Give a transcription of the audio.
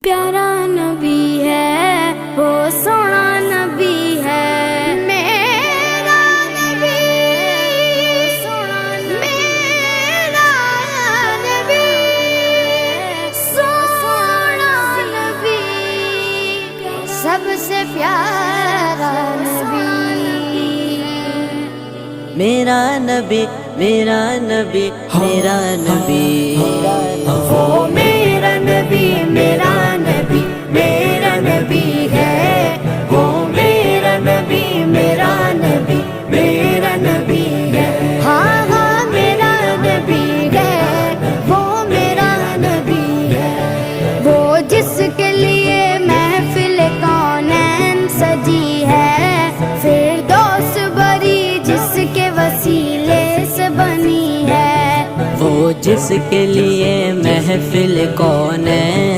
प्यारा नबी है वो सोना नबी है मेरा नबी सोना मेरा नबी सोना नबी सबसे प्यारा नबी मेरा नबी मेरा नबी मेरा नबी वो मेरा नबी मेरा नबी मेरा नबी है वो मेरा नबी मेरा नबी मेरा नबी है हाँ हाँ मेरा नबी है वो मेरा नबी है वो जिसके लिए महफिल कौनैन सजी है फिरदौस बरी जिसके वसीले से बनी है वो जिसके लिए महफिल कौन है।